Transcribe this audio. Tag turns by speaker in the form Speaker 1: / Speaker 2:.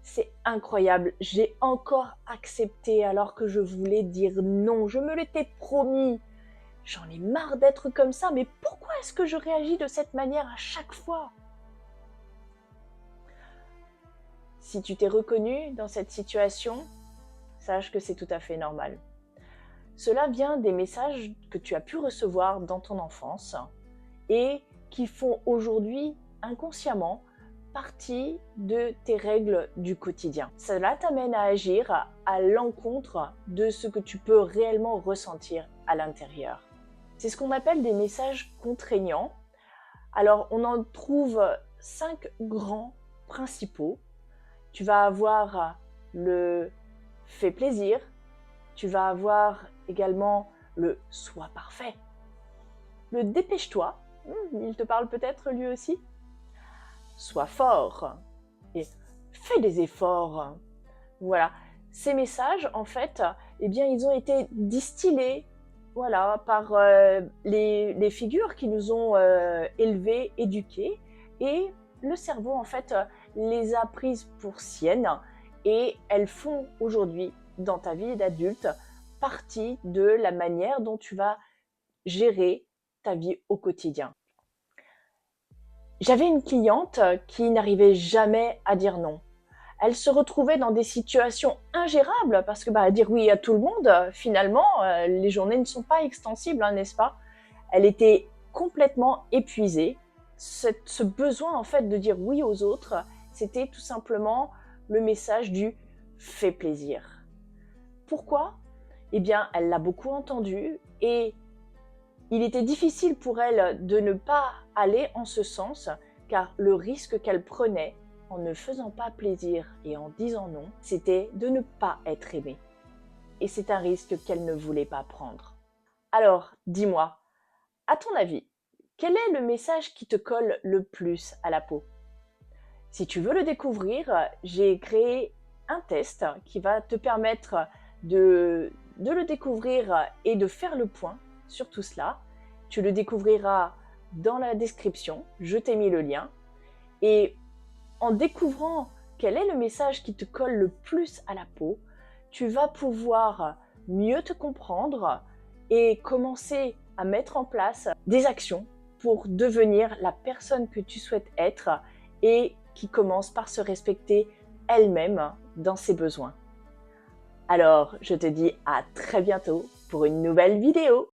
Speaker 1: C'est incroyable, j'ai encore accepté alors que je voulais dire non, je me l'étais promis. J'en ai marre d'être comme ça, mais pourquoi est-ce que je réagis de cette manière à chaque fois? Si tu t'es reconnu dans cette situation, sache que c'est tout à fait normal. Cela vient des messages que tu as pu recevoir dans ton enfance et qui font aujourd'hui inconsciemment partie de tes règles du quotidien. Cela t'amène à agir à l'encontre de ce que tu peux réellement ressentir à l'intérieur. C'est ce qu'on appelle des messages contraignants. Alors, on en trouve 5 grands principaux. Tu vas avoir le fais plaisir, tu vas avoir également le sois parfait, le dépêche-toi, il te parle peut-être lui aussi, sois fort et fais des efforts. Voilà, ces messages en fait, eh bien ils ont été distillés voilà, par les figures qui nous ont élevés, éduqués, et le cerveau en fait les a prises pour siennes et elles font aujourd'hui dans ta vie d'adulte partie de la manière dont tu vas gérer ta vie au quotidien. J'avais une cliente qui n'arrivait jamais à dire non. Elle se retrouvait dans des situations ingérables parce que dire oui à tout le monde, finalement, les journées ne sont pas extensibles, hein, n'est-ce pas? Elle était complètement épuisée. Ce besoin en fait de dire oui aux autres, c'était tout simplement le message du fais plaisir. Pourquoi? Eh bien, elle l'a beaucoup entendu et il était difficile pour elle de ne pas aller en ce sens, car le risque qu'elle prenait en ne faisant pas plaisir et en disant non, c'était de ne pas être aimée. Et c'est un risque qu'elle ne voulait pas prendre. Alors, dis-moi, à ton avis, quel est le message qui te colle le plus à la peau? Si tu veux le découvrir, j'ai créé un test qui va te permettre de le découvrir et de faire le point sur tout cela. Tu le découvriras dans la description, je t'ai mis le lien. Et en découvrant quel est le message qui te colle le plus à la peau, tu vas pouvoir mieux te comprendre et commencer à mettre en place des actions pour devenir la personne que tu souhaites être et qui commence par se respecter elle-même dans ses besoins. Alors, je te dis à très bientôt pour une nouvelle vidéo.